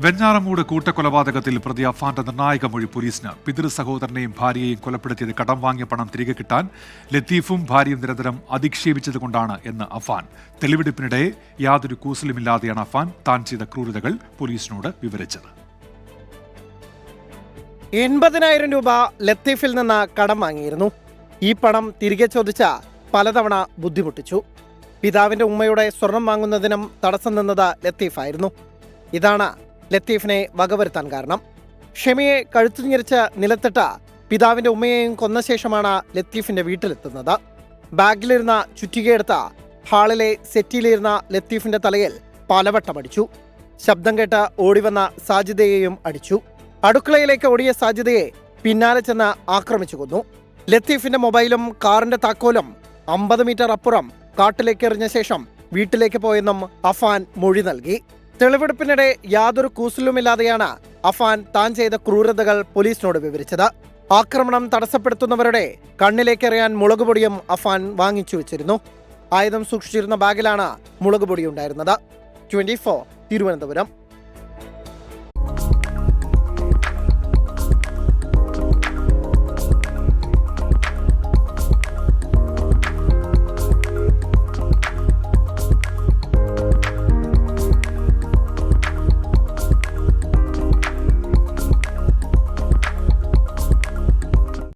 വെഞ്ഞാറമൂട് കൂട്ടക്കൊലപാതകത്തിൽ പ്രതി അഫാന്റെ നിർണായക മൊഴി പോലീസിന്. പിതൃ സഹോദരനെയും ഭാര്യയെയും കൊലപ്പെടുത്തിയത് കടം വാങ്ങിയ പണം തിരികെ കിട്ടാൻ ലത്തീഫും ഭാര്യയും നിരന്തരം അധിക്ഷേപിച്ചതുകൊണ്ടാണ് എന്ന് അഫാൻ. തെളിവെടുപ്പിനിടെ യാതൊരു കൂസലുമില്ലാതെയാണ് അഫാൻ താൻ ചെയ്ത ക്രൂരതകൾ പോലീസിനോട് വിവരിച്ചത്. 80,000 രൂപ ലത്തീഫിൽ നിന്ന് കടം വാങ്ങിയിരുന്നു. ഈ പണം തിരികെ ചോദിച്ച പലതവണ ബുദ്ധിമുട്ടിച്ചു. പിതാവിന്റെ ഉമ്മയുടെ സ്വർണം വാങ്ങുന്നതിനും തടസ്സം നിന്നത് ലത്തീഫായിരുന്നു. ഇതാണ് ലത്തീഫിനെ വകവരുത്താൻ കാരണം. ഷെമിയെ കഴുത്തുഞ്ഞിരിച്ച് നിലത്തിട്ട് പിതാവിന്റെ ഉമ്മയെയും കൊന്ന ശേഷമാണ് ലത്തീഫിന്റെ വീട്ടിലെത്തുന്നത്. ബാഗിലിരുന്ന ചുറ്റികയെടുത്ത ഹാളിലെ സെറ്റിയിലിരുന്ന ലത്തീഫിന്റെ തലയിൽ പലവട്ടം അടിച്ചു. ശബ്ദം കേട്ട് ഓടിവന്ന സാജിദയെയും അടിച്ചു. അടുക്കളയിലേക്ക് ഓടിയ സാജിദയെ പിന്നാലെ ചെന്ന് ആക്രമിച്ചു കൊന്നു. ലത്തീഫിന്റെ മൊബൈലും കാറിന്റെ താക്കോലും 50 മീറ്റർ അപ്പുറം കാട്ടിലേക്ക് എറിഞ്ഞ ശേഷം വീട്ടിലേക്ക് പോയെന്നും അഫാൻ മൊഴി നൽകി. തെളിവെടുപ്പിനിടെ യാതൊരു കൂസലുമില്ലാതെയാണ് അഫാൻ താൻ ചെയ്ത ക്രൂരതകൾ പോലീസിനോട് വിവരിച്ചത്. ആക്രമണം തടസ്സപ്പെടുത്തുന്നവരുടെ കണ്ണിലേക്കെറിയാൻ മുളകുപൊടിയും അഫാൻ വാങ്ങിച്ചു വെച്ചിരുന്നു. ആയുധം സൂക്ഷിച്ചിരുന്ന ബാഗിലാണ് മുളകുപൊടി ഉണ്ടായിരുന്നത്. 24 തിരുവനന്തപുരം.